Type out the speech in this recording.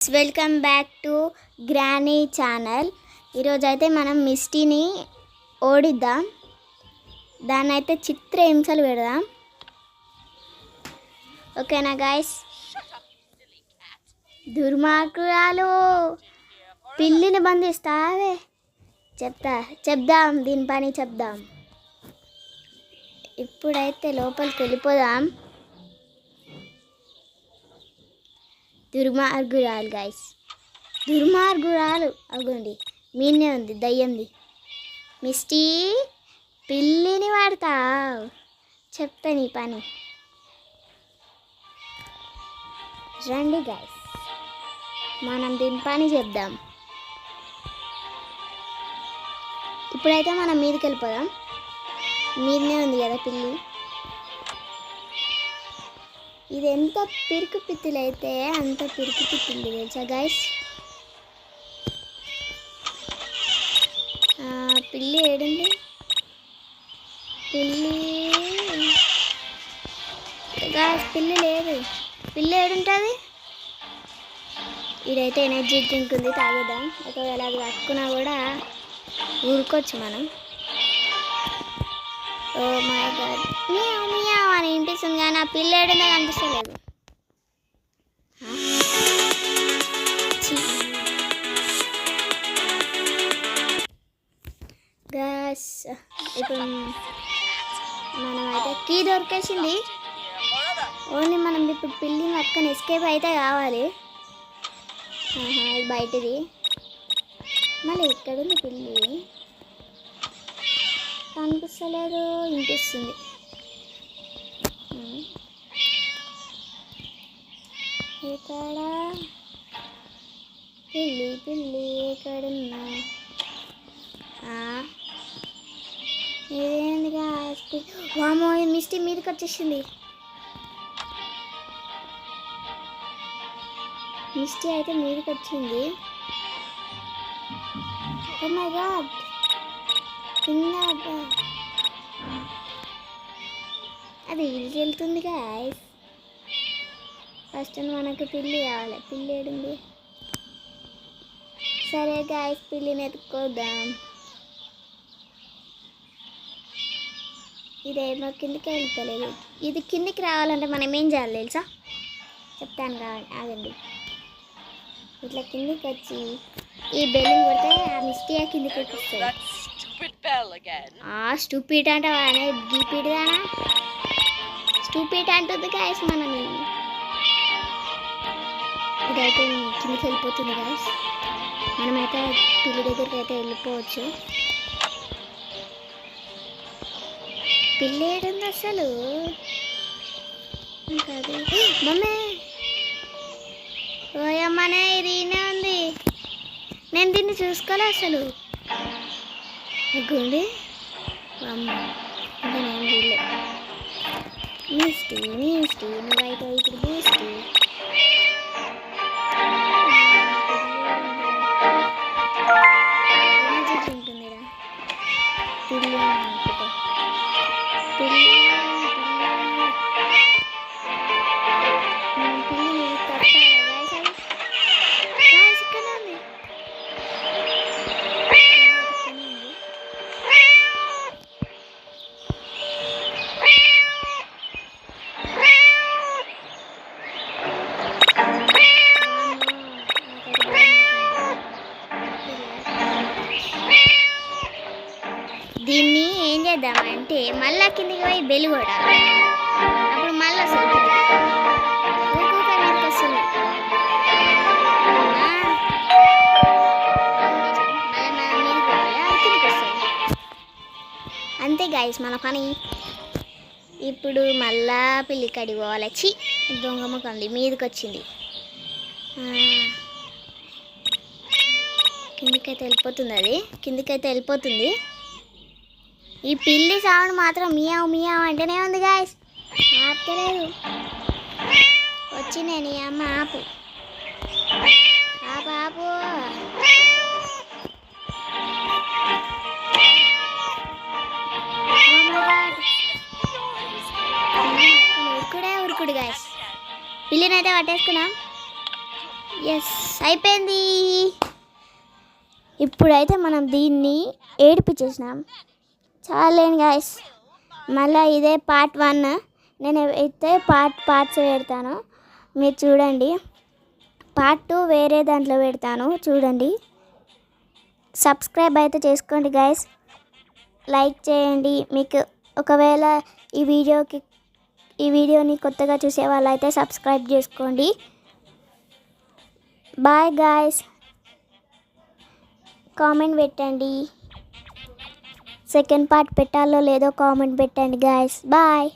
Welcome back to granny channel. ఈరోజు అయితే మనం మిస్టీని ఓడిద్దాం. దాన్ని అయితే చిత్రహింసలు పెడదాం. ఓకేనా గాయస్? దుర్మార్గురాలు పిల్లిని బంధిస్తావే. చెప్దాం దీని పని చెప్దాం. ఇప్పుడైతే లోపలికి వెళ్ళిపోదాం. దుర్మార్గురాలు గాయస్, దుర్మార్గురాలు. అగోండి మీనే ఉంది దయ్యంది. మిస్టీ పిల్లిని వాడతావు, చెప్తా నీ పని. రండి గాయస్, మనం దీని పని చెప్దాం. ఇప్పుడైతే మనం మీదకి వెళ్ళిపోదాం. మీదనే ఉంది కదా పిల్లి. ఇది ఎంత పిరికి పిత్తులు అయితే అంత పిరికి పిత్తుంది తెలుసా గాయస్. పిల్లి ఏడుంది? గాయస్ పిల్లి లేదు. పిల్లి ఏడుంటుంది? ఇదైతే ఎనర్జీ డ్రింక్ ఉంది, తాగేద్దాం. ఒకవేళ అది కట్టుకున్నా కూడా ఊరుకోవచ్చు మనం. Oh my God, meow meow అని వినిపిస్తుంది కానీ ఆ పిల్ల ఏడుందో కనిపిస్తలేదు. గాస్ ఇప్పుడు మనమైతే కీ దొరికేసింది. ఓన్లీ మనం ఇప్పుడు పిల్లిని పక్కన ఎస్కేప్ అయితే కావాలి. ఇది బయటది. మళ్ళీ ఇక్కడ ఉంది పిల్లి, కనిపిస్తలేదు. వినిపిస్తుంది. ఇక్కడ పిల్లి ఎక్కడున్నా? ఇదేందిగా వామో, మిస్టీ మీదకి వచ్చేసింది. మిస్టీ అయితే మీదకి వచ్చింది. ఓ మై గాడ్, అది విడిచి వెళ్తుంది గాయస్. ఫస్ట్ మనకు పిల్లి కావాలి. పిల్లి ఏడుంది? సరే గాయస్, పిల్లిని ఎత్తుకోద్దాం. ఇదేమో కిందికి వెళ్తలేదు. ఇది కిందికి రావాలంటే మనం ఏం చేయాలి తెలుసా? చెప్తాను ఆగండి. ఇట్లా కిందికి వచ్చి ఈ బెలూన్ కొడితే ఆ మిస్టీ కిందికి వస్తుంది. స్టూపిడ్ అంటే గీపిడ్ దానా? స్టూపిడ్ అంటుంది గాయస్ మనని. ఇదైతే కిందికి వెళ్ళిపోతుంది గాయస్. మనమైతే పిల్లి దగ్గరికి అయితే వెళ్ళిపోవచ్చు. పిల్లి ఏడుంది అసలు? కాదు మమ్మీ, ఓయమ్మనే ఇది ఉంది. నేను దీన్ని చూసుకోలే అసలు. గుండి అమ్మ, ఇంకా నేను చూడలే. మిస్టీ నువ్వైతే ఇప్పుడు బూస్టీ. ఎనర్జీ డ్రింక్ ఉందిరా. పిల్లి దీన్ని ఏం చేద్దామంటే మళ్ళా కిందికి పోయి బెల్లు కొట్టాలి. అప్పుడు మళ్ళీ వస్తుంది మీదకి వస్తుంది. అంతే గాయస్ మన పని. ఇప్పుడు మళ్ళా పిల్లి కడిగి పోవాలి. చి దొంగ ముఖంది మీదకి వచ్చింది. కిందికైతే వెళ్ళిపోతుంది. అది కిందికైతే వెళ్ళిపోతుంది. ఈ పిల్లి సౌండ్ మాత్రం మియావ్ మియావ్ అంటేనే ఉంది గాయస్, ఆపలేదు. వచ్చి నేను ఈ అమ్మ ఆపు ఆపు ఆపు. ఉరుకుడే ఉరుకుడు గాయస్. పిల్లినైతే పట్టేసుకున్నాం. ఎస్ అయిపోయింది. ఇప్పుడైతే మనం దీన్ని ఏడిపించేసినాం. చాలేండి గాయస్, మళ్ళీ ఇదే పార్ట్ 1. నేను అయితే పార్ట్స్ పెడతాను, మీరు చూడండి. పార్ట్ 2 వేరే దాంట్లో పెడతాను, చూడండి. సబ్స్క్రైబ్ అయితే చేసుకోండి గాయస్, లైక్ చేయండి. మీకు ఒకవేళ ఈ వీడియోని కొత్తగా చూసే వాళ్ళైతే సబ్స్క్రైబ్ చేసుకోండి. Bye guys. కామెంట్ పెట్టండి, సెకండ్ పార్ట్ పెట్టాలో లేదో కామెంట్ పెట్టండి గాయస్. బాయ్.